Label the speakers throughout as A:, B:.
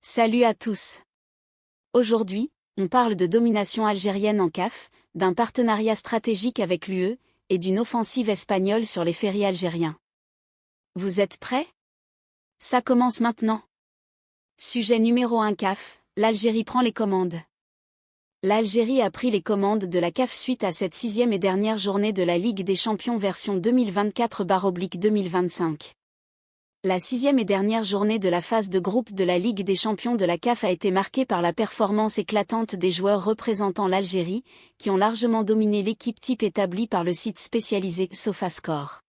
A: Salut à tous. Aujourd'hui, on parle de domination algérienne en CAF, d'un partenariat stratégique avec l'UE, et d'une offensive espagnole sur les ferries algériens. Vous êtes prêts? Ça commence maintenant. Sujet numéro 1 CAF, l'Algérie prend les commandes. L'Algérie a pris les commandes de la CAF suite à cette 6e et dernière journée de la Ligue des Champions version 2024/2025. La 6e et dernière journée de la phase de groupe de la Ligue des Champions de la CAF a été marquée par la performance éclatante des joueurs représentant l'Algérie, qui ont largement dominé l'équipe type établie par le site spécialisé SofaScore.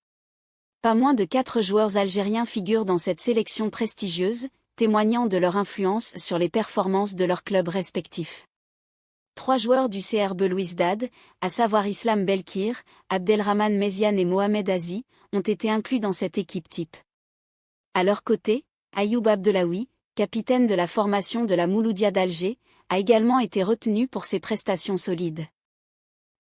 A: Pas moins de 4 joueurs algériens figurent dans cette sélection prestigieuse, témoignant de leur influence sur les performances de leurs clubs respectifs. 3 joueurs du CR Belouizdad, à savoir Islam Belkir, Abdelrahman Meziane et Mohamed Azi, ont été inclus dans cette équipe type. À leur côté, Ayoub Abdellaoui, capitaine de la formation de la Mouloudia d'Alger, a également été retenu pour ses prestations solides.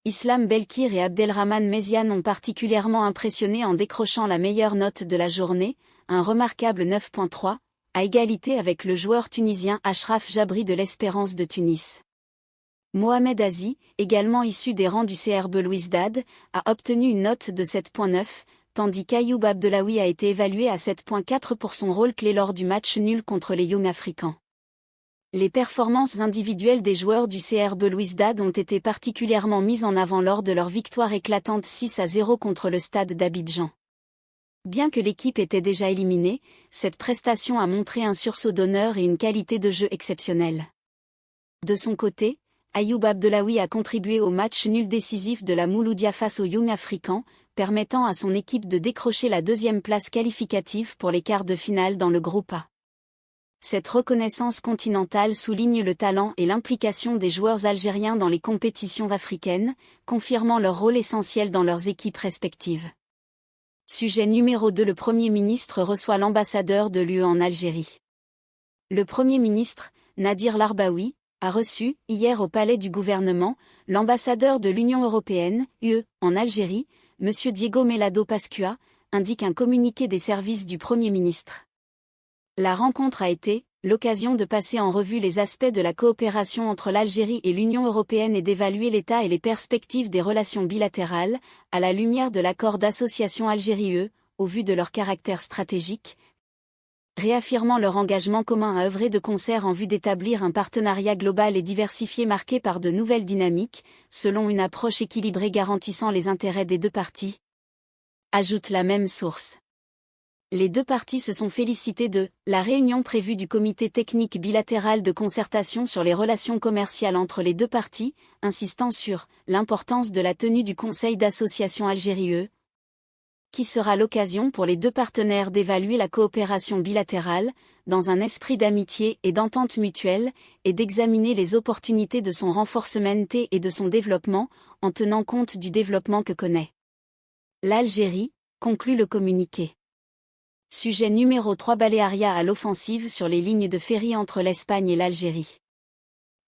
A: Islam Belkir et Abdelrahman Meziane ont particulièrement impressionné en décrochant la meilleure note de la journée, un remarquable 9.3, à égalité avec le joueur tunisien Achraf Jabri de l'Espérance de Tunis. Mohamed Azi, également issu des rangs du CR Belouizdad, a obtenu une note de 7.9, tandis qu'Ayoub Abdellaoui a été évalué à 7.4 pour son rôle clé lors du match nul contre les Young Africans. Les performances individuelles des joueurs du CR Belouizdad ont été particulièrement mises en avant lors de leur victoire éclatante 6-0 contre le Stade d'Abidjan. Bien que l'équipe était déjà éliminée, cette prestation a montré un sursaut d'honneur et une qualité de jeu exceptionnelle. De son côté, Ayoub Abdellaoui a contribué au match nul décisif de la Mouloudia face aux Young Africans, permettant à son équipe de décrocher la 2e place qualificative pour les quarts de finale dans le groupe A. Cette reconnaissance continentale souligne le talent et l'implication des joueurs algériens dans les compétitions africaines, confirmant leur rôle essentiel dans leurs équipes respectives. Sujet numéro 2. Le Premier ministre reçoit l'ambassadeur de l'UE en Algérie. Le Premier ministre, Nadir Larbaoui, a reçu, hier au palais du gouvernement, l'ambassadeur de l'Union européenne, UE, en Algérie, M. Diego Melado Pascua, indique un communiqué des services du Premier ministre. La rencontre a été l'occasion de passer en revue les aspects de la coopération entre l'Algérie et l'Union européenne et d'évaluer l'état et les perspectives des relations bilatérales, à la lumière de l'accord d'association Algérie-UE, au vu de leur caractère stratégique, réaffirmant leur engagement commun à œuvrer de concert en vue d'établir un partenariat global et diversifié marqué par de nouvelles dynamiques, selon une approche équilibrée garantissant les intérêts des deux parties. Ajoute la même source. Les deux parties se sont félicitées de la réunion prévue du comité technique bilatéral de concertation sur les relations commerciales entre les deux parties, insistant sur l'importance de la tenue du Conseil d'association Algérie-UE, qui sera l'occasion pour les deux partenaires d'évaluer la coopération bilatérale, dans un esprit d'amitié et d'entente mutuelle, et d'examiner les opportunités de son renforcement et de son développement, en tenant compte du développement que connaît l'Algérie, conclut le communiqué. Sujet numéro 3. Baléaria à l'offensive sur les lignes de ferry entre l'Espagne et l'Algérie.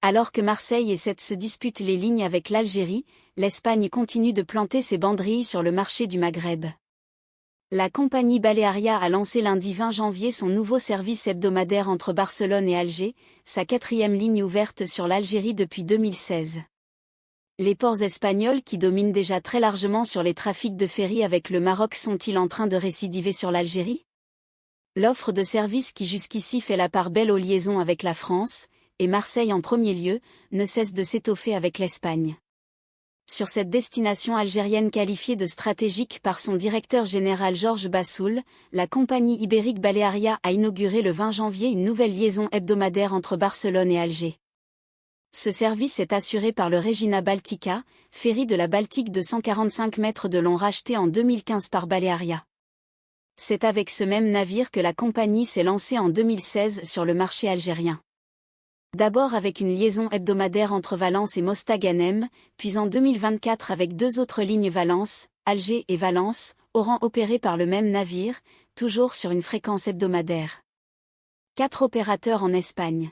A: Alors que Marseille et Sète se disputent les lignes avec l'Algérie, l'Espagne continue de planter ses banderilles sur le marché du Maghreb. La compagnie Balearia a lancé lundi 20 janvier son nouveau service hebdomadaire entre Barcelone et Alger, sa 4e ligne ouverte sur l'Algérie depuis 2016. Les ports espagnols qui dominent déjà très largement sur les trafics de ferry avec le Maroc sont-ils en train de récidiver sur l'Algérie? L'offre de service qui jusqu'ici fait la part belle aux liaisons avec la France, et Marseille en premier lieu, ne cesse de s'étoffer avec l'Espagne. Sur cette destination algérienne qualifiée de stratégique par son directeur général Georges Bassoul, la compagnie ibérique Balearia a inauguré le 20 janvier une nouvelle liaison hebdomadaire entre Barcelone et Alger. Ce service est assuré par le Regina Baltica, ferry de la Baltique de 145 mètres de long racheté en 2015 par Balearia. C'est avec ce même navire que la compagnie s'est lancée en 2016 sur le marché algérien. D'abord avec une liaison hebdomadaire entre Valence et Mostaganem, puis en 2024 avec 2 autres lignes Valence, Alger et Valence, auront opéré par le même navire, toujours sur une fréquence hebdomadaire. 4 opérateurs en Espagne.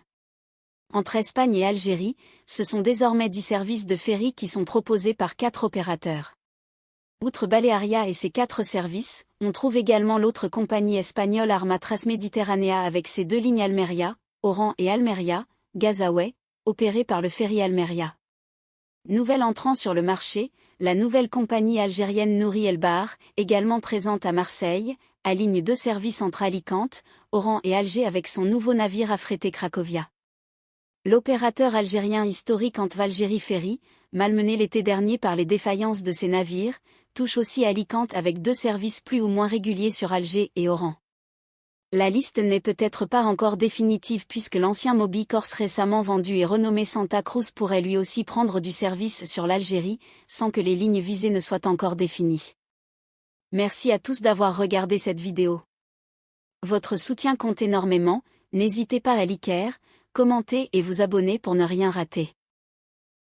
A: Entre Espagne et Algérie, ce sont désormais 10 services de ferry qui sont proposés par 4 opérateurs. Outre Balearia et ses 4 services, on trouve également l'autre compagnie espagnole Arma Transmediterránea avec ses 2 lignes Almeria, Oran et Almeria, Gazaway, opérés par le ferry Almeria. Nouvel entrant sur le marché, la nouvelle compagnie algérienne Nouri El Bahar, également présente à Marseille, aligne 2 services entre Alicante, Oran et Alger avec son nouveau navire affrété Cracovia. L'opérateur algérien historique Antvalgérie Ferry, malmené l'été dernier par les défaillances de ses navires, touche aussi Alicante avec 2 services plus ou moins réguliers sur Alger et Oran. La liste n'est peut-être pas encore définitive puisque l'ancien Moby Corse récemment vendu et renommé Santa Cruz pourrait lui aussi prendre du service sur l'Algérie, sans que les lignes visées ne soient encore définies. Merci à tous d'avoir regardé cette vidéo. Votre soutien compte énormément, n'hésitez pas à liker, commenter et vous abonner pour ne rien rater.